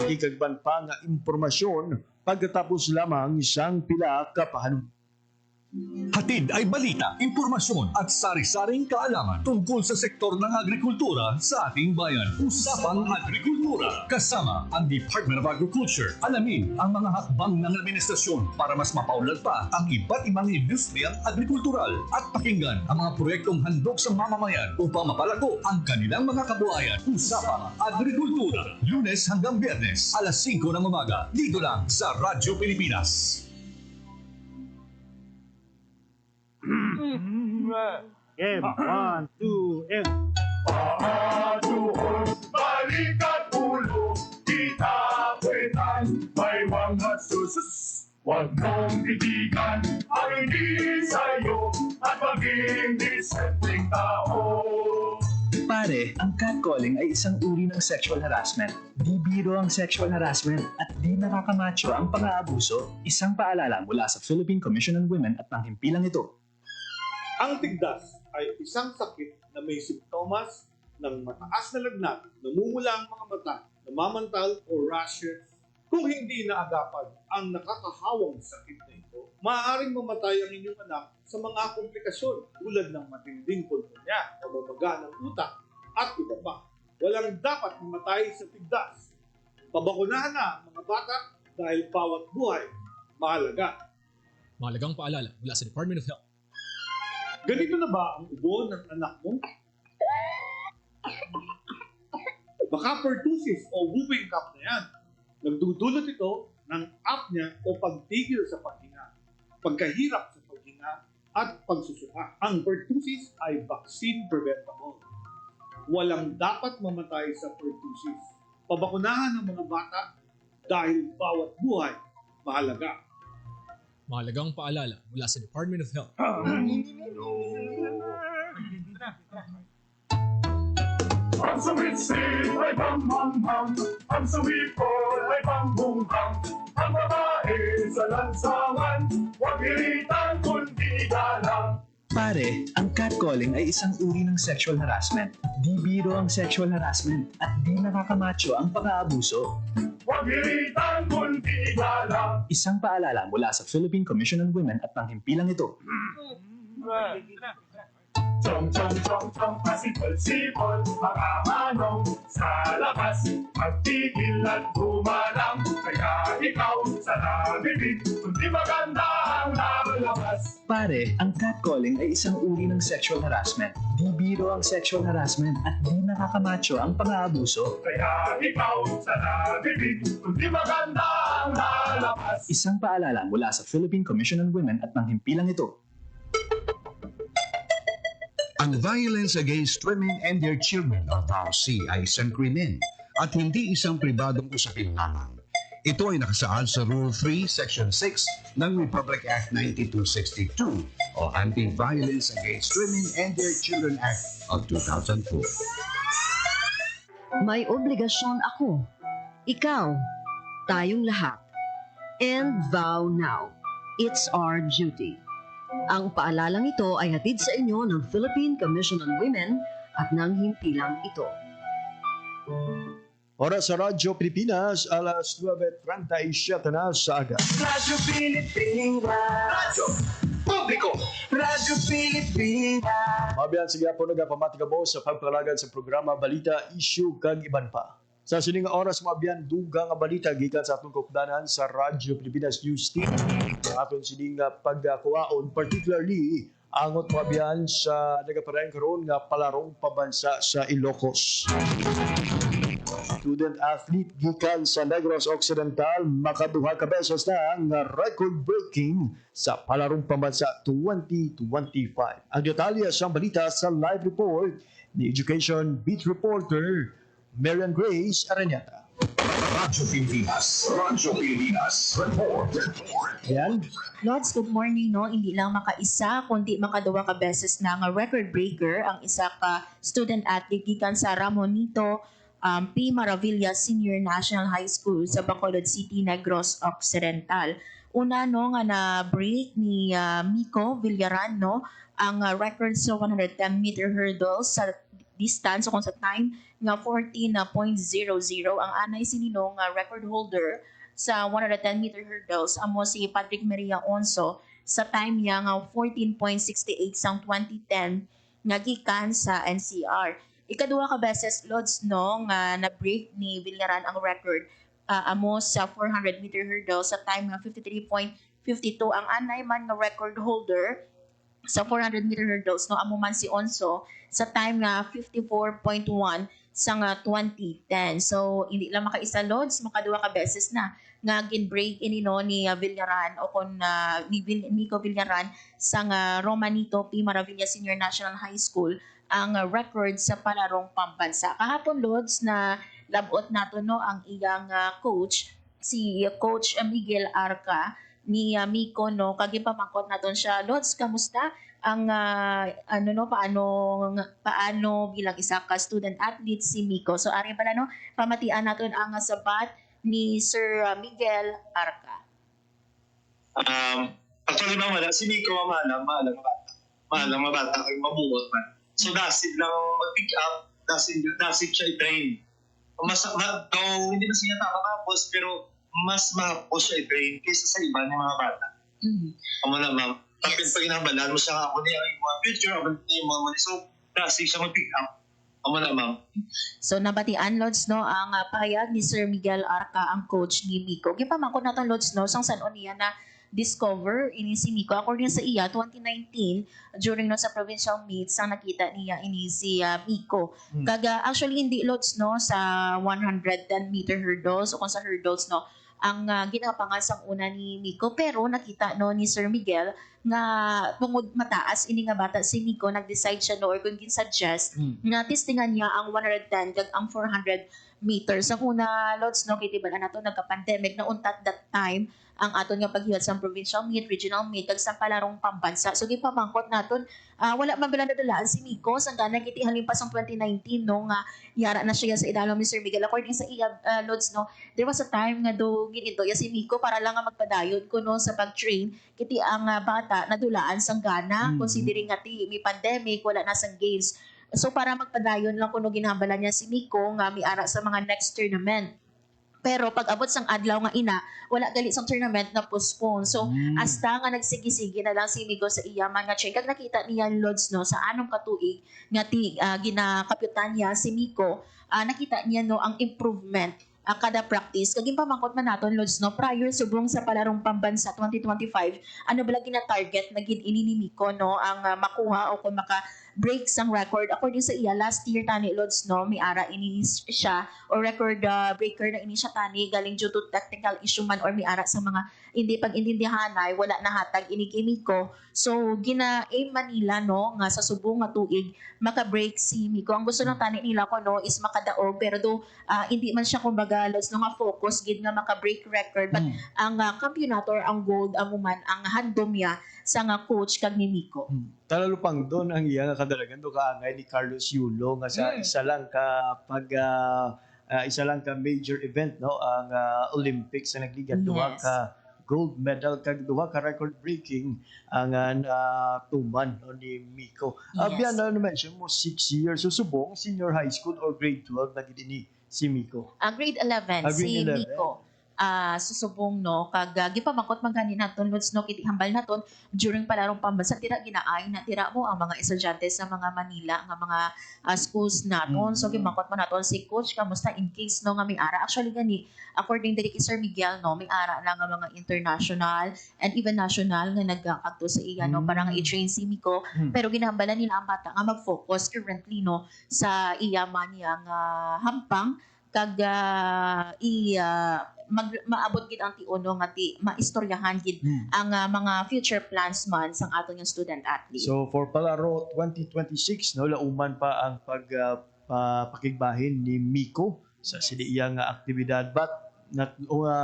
Ikagban pa nga impormasyon pagkatapos lamang isang pila ka pahanong. Hatid ay balita, impormasyon at sari-saring kaalaman tungkol sa sektor ng agrikultura sa ating bayan. Usapang Agrikultura kasama ang Department of Agriculture. Alamin ang mga hakbang ng administrasyon para mas mapaunlad pa ang iba't ibang industriyang agrikultural at pakinggan ang mga proyektong handog sa mamamayan upang mapalago ang kanilang mga kabuhayan. Usapang Agrikultura, Lunes hanggang Biyernes, alas 5 ng umaga, dito lang sa Radyo Pilipinas. Game, 1, 2, and... Paaduhon, balikat ulo, kita kwetan, may mga susus. Huwag mong titigan ang hindi sa'yo at maging disenteng tao. Pare, ang catcalling ay isang uri ng sexual harassment. Di biro ang sexual harassment at di nakakamacho ang pang-aabuso. Isang paalala mula sa Philippine Commission on Women at panghimpilang ito. Ang tigdas ay isang sakit na may simptomas ng mataas na lagnat, namumula ang mga mata, namamantal o rashes. Kung hindi naagapan ang nakakahawang sakit na ito, maaaring mamatay ang inyong anak sa mga komplikasyon tulad ng matinding pulmonya, pamamaga ng utak, at iba pa. Walang dapat mamatay sa tigdas. Pabakunahan na ang mga bata dahil bawat buhay mahalaga. Mahalagang paalala mula sa Department of Health. Ganito na ba ang ubo ng anak mo? Baka pertussis o whooping cough na yan. Nagdudulot ito ng apnea o pagtigil sa paghinga, pagkahirap sa paghinga, at pagsusuka. Ang pertussis ay vaccine preventable. Walang dapat mamatay sa pertussis. Pabakunahan ng mga bata dahil bawat buhay mahalaga. Mahalagang paalala mula sa Department of Health. Ang sumitsik ay bang-bang-bang, ang sumipol ay bang-bung-bang. Ang babae sa lansangan, huwag iritan kundi galang. Pare, ang catcalling ay isang uri ng sexual harassment. Di biro ang sexual harassment at di nakakamacho ang pang-aabuso. Huwag iritan kundi galang. Isang paalala mula sa Philippine Commission on Women at ng himpilang ito. Chong, chong, chong, chong, pasipol-sipol, mga manong sa labas. Magtigil at bumalang, kaya ikaw sa nabibig, kundi maganda ang nabalabas. Pare, ang catcalling ay isang uri ng sexual harassment. Di biro ang sexual harassment at di nakakamacho ang pang-aabuso. Kaya ikaw sa nabibig, kundi maganda ang lalabas. Isang paalala mula sa Philippine Commission on Women at ng himpilang ito. Ang violence against women and their children o VAUC ay isang krimen at hindi isang pribadong usapin lamang. Ito ay nakasaad sa Rule 3, Section 6 ng Republic Act 9262 o Anti-Violence Against Women and Their Children Act of 2004. May obligasyon ako, ikaw, tayong lahat. And vow now. It's our duty. Ang paalalang ito ay hatid sa inyo ng Philippine Commission on Women at ng himpilang ito. Oras sa Radyo Pilipinas, alas 9:37 na sa aga. Radyo Pilipinas. Radyo Publiko. Radyo Pilipinas. Mabiyan sige po nagapamatika mo sa pagpalagad sa programa Balita, Issue kag Iban pa. Sa sining oras mabiyan dugang nga balita gikan sa atong kukdanan sa Radyo Pilipinas News Team. Ang aton sining pagkuwaon particularly angot mabiyan sa nagapareng karon nga palarong pabansa sa Ilocos. Student athlete gikan sa Negros Occidental makaduha ka beses na ang record-breaking sa palarong pambansa 2025. Ang detalye sa balita sa live report ni Education Beat Reporter Marian Grace Arañata. Radyo Pilipinas. Radyo Pilipinas. Report. Yan. Lods, good morning. No? Hindi lang makaisa, kundi makaduwa ka beses na nga record breaker ang isa ka student athlete gikan sa Ramonito P. Maravilla Senior National High School sa Bacolod City, Negros Occidental. Una no nga na-break ni Miko Villaran no ang record sa 110-meter hurdle sa distance o kung sa time nga 14.00 ang anay sininong record holder sa 110-meter hurdles amo si Patrick Maria Onso sa time niya nga 14.68 sang 2010 nga gikan sa NCR. Ikaduha ka beses Lods no nga na-break ni Villaran ang record amo sa 400-meter hurdle sa time nga 53.52 ang anay man nga record holder sa 400-meter hurdles no amo man si Onso sa time nga 54.1 sa nga 2010. So hindi lang makaisa Lods, makaduha ka beses na nga gin-break ini no ni Villaran o kon ni Miko Villaran sa nga Romanito P. Maravilla Senior National High School ang record sa palarong pambansa. Kahapon Lods na labot nato no ang iyang coach si Coach Miguel Arca ni Miko no kagipamangkot naton siya. Lods, kamusta ang paano bilang isa ka student athlete si Miko? So ari pala no pamatian naton ang sabat ni Sir Miguel Arca. Actually mamala si Miko maalang mabata kay mabuot man. So dasid lang mag-pick up, dasid siya i-train. Hindi na siya tama kapos pero mas ma-push siya i-train kaysa sa iba ng mga bata. Amo na ma'am. Tapos pag inabalan mo siya ako niya yung mga future of the mga so dasid siya mag-pick up. Amo na ma'am. So nabatian Lods no ang pahayag ni Sir Miguel Arca ang coach ni Miko. Gipamangkot naton Lods no sang sanon niya na discover ini si Miko according sa iya 2019 during no sa provincial meets ang nakita niya ini si Miko. Kaga actually hindi Lods no sa 110-meter hurdles o kung sa hurdles no ang ginapangan sang una ni Miko pero nakita no ni Sir Miguel nga tungod mataas ini nga bata si Miko nag-decide siya no or kung gin-suggest nga testingan niya ang 110 kag ang 400 meters. Sa una, Lods, no, kiti ba na nato nagka-pandemic na untat that time ang aton nga paghiwat sa provincial meet, regional meet, kag sa palarong pambansa. So gipamangkot naton, wala man bila nadalaan si Miko sa gana kiti halimpas ang 2019 no nga yara na siya sa idalom ni Sir Miguel. According sa iya Lods, no, there was a time nga do ginito ya si Miko para lang nga magpadayon kuno sa pag-train kiti ang bata nadulaan sang gana considering nga ti may pandemic wala na sang games. So para magpadayon lang kuno ginhambalan niya si Miko nga miara sa mga next tournament. Pero pag abot sang adlaw nga ina, wala gali sang tournament na postpone. So hasta nga nagsigi-sige na lang si Miko sa iyaman nga train. Kag nakita niya Lods no sa anong katuig nga ginakapyutan niya si Miko, nakita niya no ang improvement kada practice. Kaging pamangkot man naton Lods no prior subong sa palarong pambansa 2025, ano bala gina-target na gid ini ni Miko no ang makuha o kung maka break sang record. According sa iya, last year tani Lods no, may ara ini siya o record breaker na ini siya tani galing due to technical issue man or may ara sa mga hindi pag-intindihanay, wala na hatag ini kay Miko. So gina-aim Manila no nga sa subong nga tuig maka-break si Miko. Ang gusto ng tani nila ko no is makadaog pero do hindi man siya kumbaga Lods no nga focus gid nga maka-break record but ang kampiyonato or ang gold amuman ang handom niya sa nga coach kag ni Miko. Talalupang doon ang iya nga kadalagan do kaangay ni Carlos Yulo nga sa isa lang ka isa lang ka major event no ang Olympics sa nagligat duha ka gold medal kag duha ka record breaking ang tuman no, ni Miko. Biyan na mention mo 6 years susubong senior high school or grade 12 na gid ini si Miko. Grade 11 si Miko. Susubong no kag gipamangkot man gani naton Lods no kiti hambal naton during palarong pambansa tira ginaay na tira mo ang mga estudyante sa mga Manila nga mga schools naton. So gipamangkot man naton si coach kamusta in case no nga may ara actually gani according diri kay Sir Miguel no may ara na nga mga international and even national nga nagkakagto sa iya no para nga i-train si Miko pero ginahambalan nila ang bata nga mag-focus currently no sa iya man yang hampang kag maabot gid ang tiuno nga ti maistoryahan gid ang mga future plans man sang ato nga student athlete. So for Palaro 2026 no lauman pa ang pakigbahin ni Miko sa siliyang aktibidad but not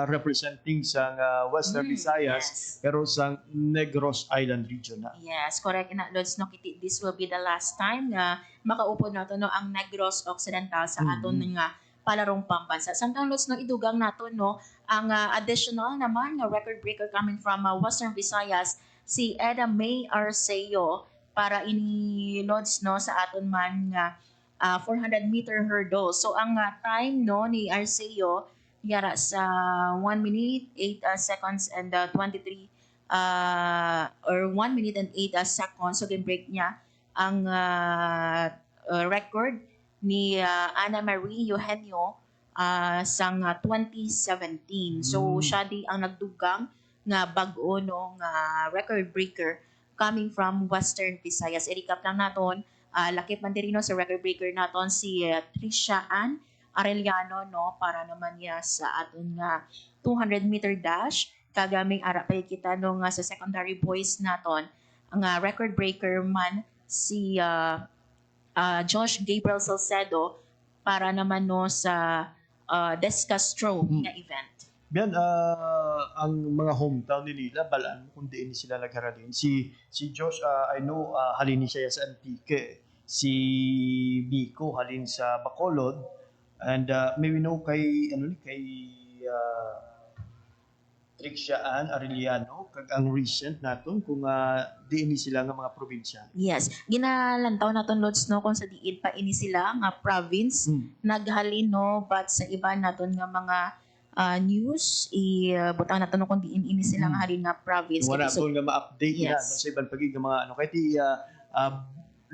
representing sa Western Visayas pero sa Negros Island region na. Yes, correct na Lods no kiti this will be the last time na makaupod nato no ang Negros Occidental sa aton nga palarong pambansa. Samtang Lods no idugang nato no ang additional naman nga record breaker coming from Western Visayas si Eda May Arceo para ini Lods no sa aton man nga 400 meter hurdle. So ang time no ni Arceo yara sa 1 minute 8 seconds and 23 or 1 minute and 8 seconds so break niya ang record ni Ana Marie Eugenio sang 2017. So siya di ang nagdugang nga bag-o no nga record breaker coming from Western Visayas. I-recap lang naton, lakip man dirino sa record breaker naton si Trisha Ann Arellano no para naman niya sa aton nga 200 meter dash kagaming ara pa kita no nga sa secondary boys naton ang record breaker man si Josh Gabriel Salcedo para naman no sa Descastro nga event. Biyan, ang mga hometown ni nila, balaan kung diin sila nagharalin. Si Josh, I know, halin siya sa Antique. Si Miko, halin sa Bacolod. And maybe know kay Trixiaan Arellano kag ang recent naton kung diin sila nga mga probinsya. Yes, ginalantaw naton Lods no kung sa diin pa ini sila nga province naghalin no but sa iba naton nga mga news butang naton kung diin ini sila nga halin nga province. Wala naton nga ma-update na sa ibang pagig mga ano kay ti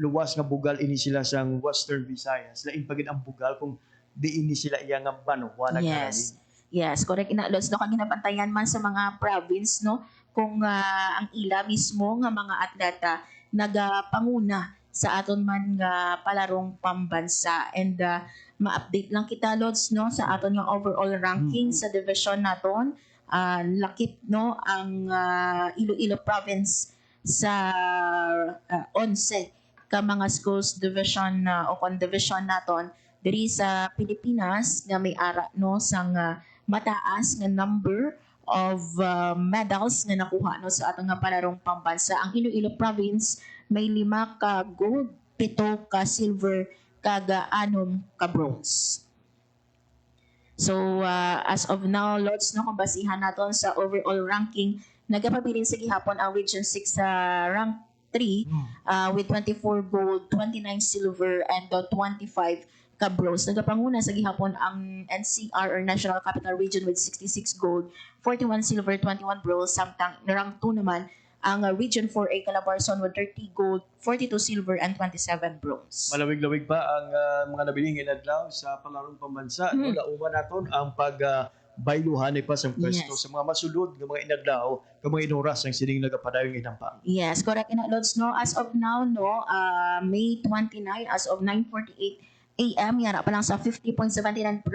luwas nga bugal ini sila sang Western Visayas. Lain pagid ang bugal kung diin sila iya nga banwa naghalin. Yes, correct ina Lods no kag ginabantayan man sa mga province no kung ang ila mismo nga mga atleta nagapanguna sa aton man nga palarong pambansa and ma-update lang kita Lods no sa aton nga overall ranking sa division naton lakip no ang Iloilo province sa 11 ka mga schools division o kon division naton diri sa Pilipinas nga may ara no sang mataas nga number of medals nga nakuha no sa atong nga palarong pambansa. Ang Iloilo province may 5 ka gold, 7 ka silver, kaga 6 ka bronze. So as of now, Lods, no, kung basihan naton sa overall ranking, nagapabilin sa gihapon ang Region 6 sa rank 3 with 24 gold, 29 silver, and 25 ka bronze. Nagapanguna sa gihapon ang NCR or National Capital Region with 66 gold, 41 silver, 21 bronze, samtang rank 2 naman ang Region 4A Calabarzon with 30 gold, 42 silver, and 27 bronze. Malawig-lawig pa ang mga nabiling inadlaw sa palarong pambansa. No, nauman naton ang bayluhan pa sa pwesto sa mga masulod ng mga inadlaw ng mga inoras ng sining nagapadayong inampang. Yes, correct ina Lods, no. As of now, no, May 29 as of 9:48 AM, yara pa lang sa 50.79%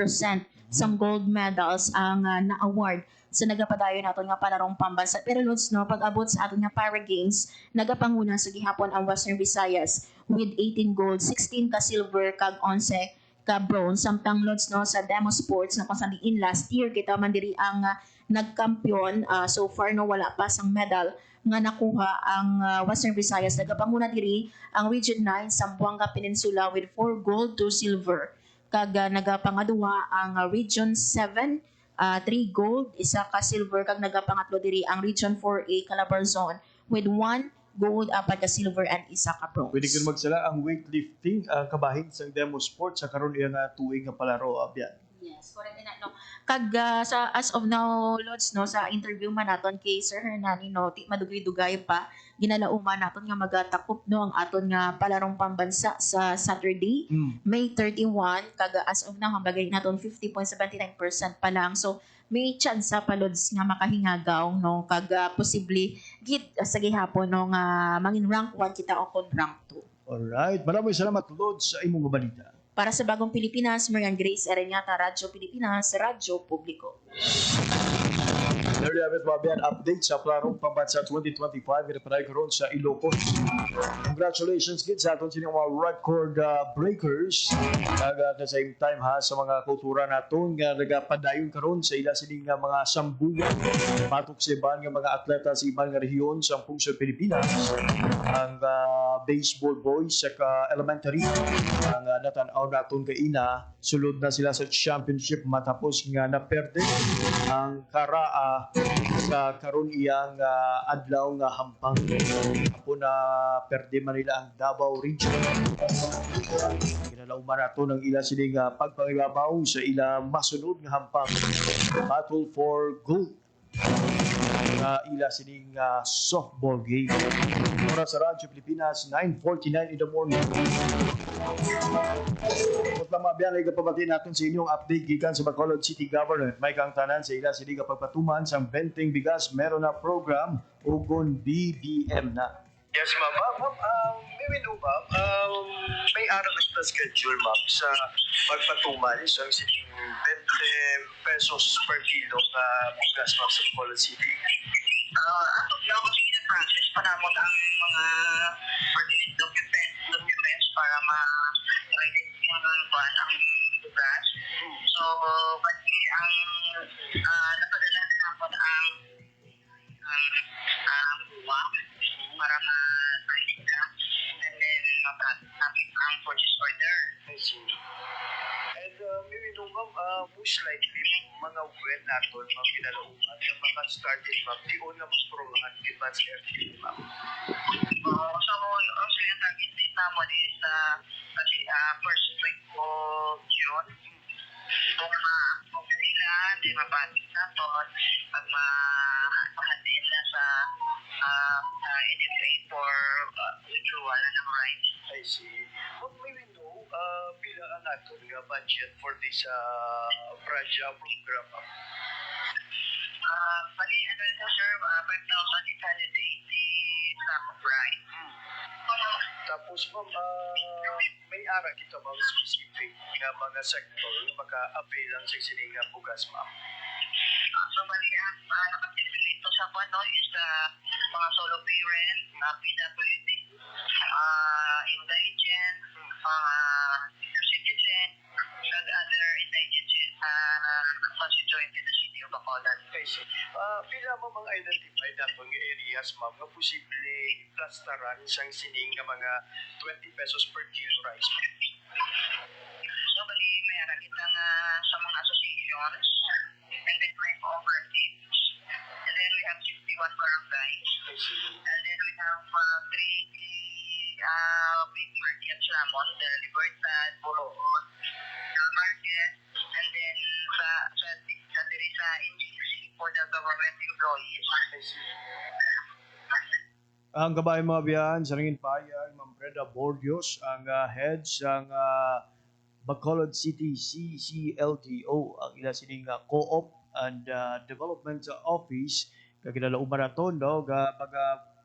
some gold medals ang na-award sa nagapadayon naton nga palarong pambansa. Pero Lods, no, pag-abot sa aton nga Para Games, nagapanguna sa gihapon ang Western Visayas with 18 gold, 16 ka silver, kag 11 ka bronze. Samtang Lods, no, sa Demo Sports na kusandiin last year kita man diri ang nagkampiyon. So far no, wala pa sang medal nga nakuha ang Western Visayas. Nagapanguna diri ang Region 9 Zamboanga Peninsula with 4 gold, 2 silver. Kag nagapangadua ang Region 7 3 gold, 1 ka silver, kag nagapangatlo diri ang Region 4A Calabarzon with 1 gold, 4 ka silver, and 1 ka bronze. Pwede kang magsala ang weightlifting, ang kabahin sa Demo Sports sa karon iya nga tuig nga palaro abyan. Yes, correct na no. Kag sa as of now, Lods, no, sa interview man naton kay Sir Hernani, no, ti madugay-dugay pa ginalauman naton nga magatakop no ang aton nga palarong pambansa sa Saturday, May 31, kag as of now hambagay naton 50.79% pa lang. So may chance pa Lods nga makahingagaw no, kag posible gid sa gihapon no nga mangin rank 1 kita o kon rank 2. Alright, maraming salamat Lods sa imong balita. Para sa Bagong Pilipinas, Marian Grace Areñata, Radyo Pilipinas, Radyo Publiko. There you have it, mga update sa Palarong Pambansa 2025. Ipanaay karon sa Ilocos. Congratulations kids sa aton sining mga record breakers. At the same time ha, sa mga kultura naton nga nagapadayon karon sa ila sining mga sambugan. Patok sa iban nga mga atleta sa ibang nga rehiyon sa Pungso Pilipinas. Ang baseball boys sa elementary ang natanaw naton kay ina, sulod na sila sa championship matapos nga naperde ang Karaa sa karon iyang adlaw nga hampang. Apo na perde man nila ang Davao Region. Kinalauman nato ng ila sining pagpangibabaw sa ila masunod nga hampang. Battle for gold na ila sining softball game. Oras sa Radyo Pilipinas, 9:49 in the morning. Kung mabiyan ay kapabati natin sa inyong update gikan sa Bacolod City Government. May kang tanan sa ila sili kapagpatuman sa Benteng Bigas meron na program ugon BBM na. Yes, ma'am. Maybe no, ma'am. May araw na sa schedule, ma'am, sa pagpatuman sa siling 20 pesos per kilo na bigas, ma'am, sa Bacolod City. Ato na ako process pa namon ang mga pertinent documents para ma-release yung buwan ang bugas. So, pati ang napadala na naman ang buwa para ma-sign na and then mapasapit ang purchase order. I see. And maybe no, ma'am, most likely mga well natin, ma'am, pinalauman, yung mga started, ma'am, di ko na mas program advance airfield, ma'am. So, also yung target date naman is first week of June. So, ma-move nila, di mapasok na to, pag ma-handle na sa NFA for withdrawal ng rights. I see. But maybe no, pila ang natin nga budget for this Praja program, ma'am? Bali, ano ito, sir, 5,880 sack of rice. Tapos, ma'am, may ara kita, ma'am, specific nga mga sector na maka-avail lang sa sininga bugas, ma'am. So, bali, nakapag-definite to sa ano is mga solo parent, PWD, indigent, senior citizen, and other indigent constituent in the city of Bacolod. I see. Pila mo mga identify na itong areas, ma'am, na posible plastaran sang sining nga mga 20 pesos per kilo rice, ma'am? So, bali, may kita nga sa mga associations, and then may cooperatives, and then we have 61 barangays, and then we have 3 big markets lamon, the Libertad, Borogon, Market, and then there is a NGC for the government employees. Ang kabayan mga biyan, sa ringin payag, Ma'am Brenda Bordios, ang head ng Bacolod City CCLTO, ang ila sining Co-op and Development Office, kaginalauman na ito, no,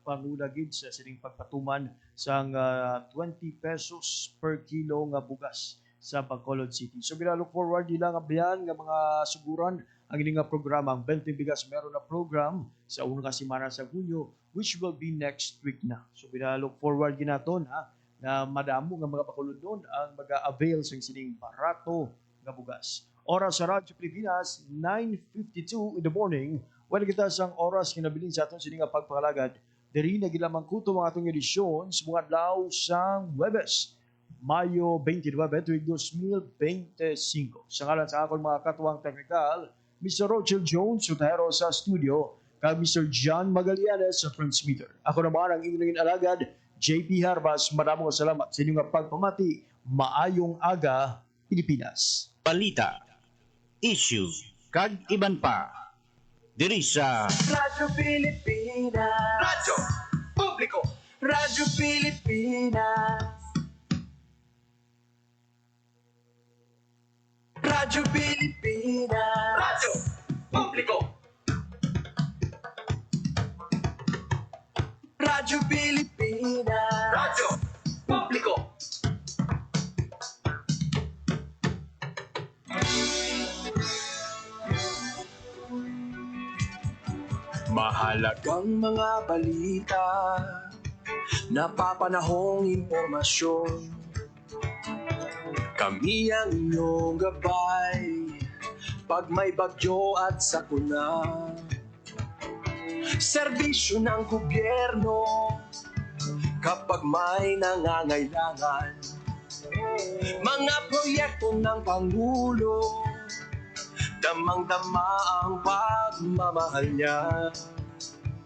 pangulagid sa sining pagpatuman sang 20 pesos per kilo nga bugas sa Bacolod City. So ginalook forward nila nga biyan nga mga suguran ang ining nga programa. Ang 20 bigas meron na program sa unang semana sa Hunyo, which will be next week na. So ginalook forward ginaton na madamo nga mga Bacolodon ang mag-avail sa sining barato nga bugas. Oras sa Radyo Pilipinas, 9:52 in the morning. When kita sang oras kinabilin sa aton sining nga pagpakalagad, diri na gilamang kuto mga atong edisyon sa mga adlaw sang Huwebes, Mayo 29, 2025. Sa ngalan sa akong mga katuwang teknikal, Mr. Rochelle Jones, sutahero sa studio, kag Mr. John Magallanes sa transmitter. Ako naman ang inyong alagad, JP Harbas. Maraming salamat sa inyong pagpamati. Maayong aga, Pilipinas. Balita, issue, kag iban pa. Diri sa Radyo Pilipinas. Radyo Publiko. Radyo Pilipinas. Radyo Pilipinas. Radyo Publiko. Radyo Pilipinas. Radyo Publiko. Mahalagang mga balita, napapanahong impormasyon. Kami ang inyong gabay pag may bagyo at sakuna. Serbisyo ng gobyerno kapag may nangangailangan. Mga proyekto ng Pangulo, damang-dama ang pagmamahal niya.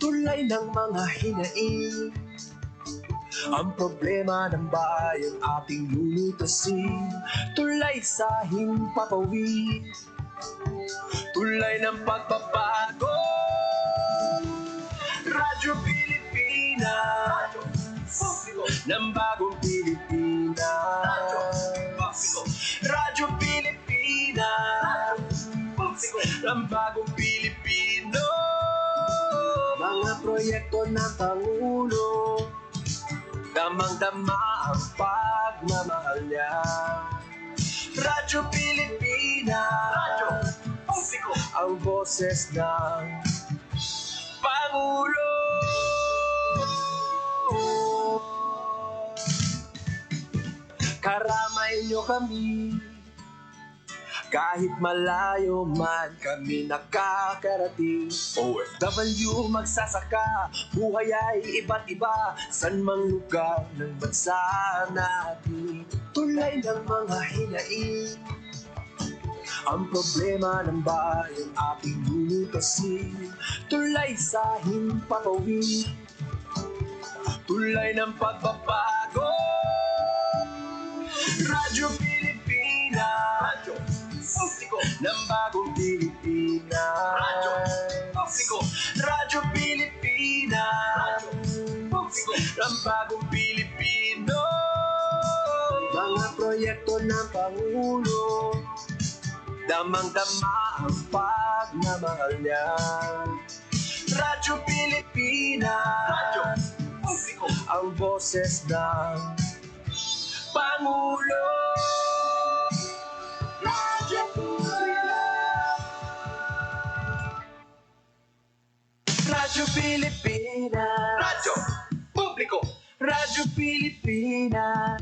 Tulay ng mga hinaing, ang problema ng bayan ating lulutasin. Tulay sa himpapawid, tulay ng pagbabago. Radyo Pilipinas, ng bagong Pilipinas. Radyo Pilipinas, ng bagong Pilipino. Mga proyekto ng Pangulo, damang-dama ang pagmamahal niya. Radyo Pilipinas, Radyo Publiko, ang boses ng Pangulo. Karamay niyo kami, kahit malayo man kami nakakarating. OFW magsasaka, buhay ay iba't iba, san mang lugar ng bansa natin. Tulay ng mga hinaing, ang problema ng bayan ating lulutasin. Tulay sa himpapawid, tulay ng pagbabago. Radyo Pilipinas, Radyo Publiko, ng bagong Pilipinas. Radyo Publiko, Radyo Pilipinas, Radyo Publiko, ng bagong Pilipino. Mga proyekto ng Pangulo, damang-dama ang pagmamahal niya. Radyo Pilipinas, Radyo Publiko, ang boses ng Pangulo. Radyo Pilipinas, Radyo Pilipinas, Radyo Publiko, Radyo Pilipinas.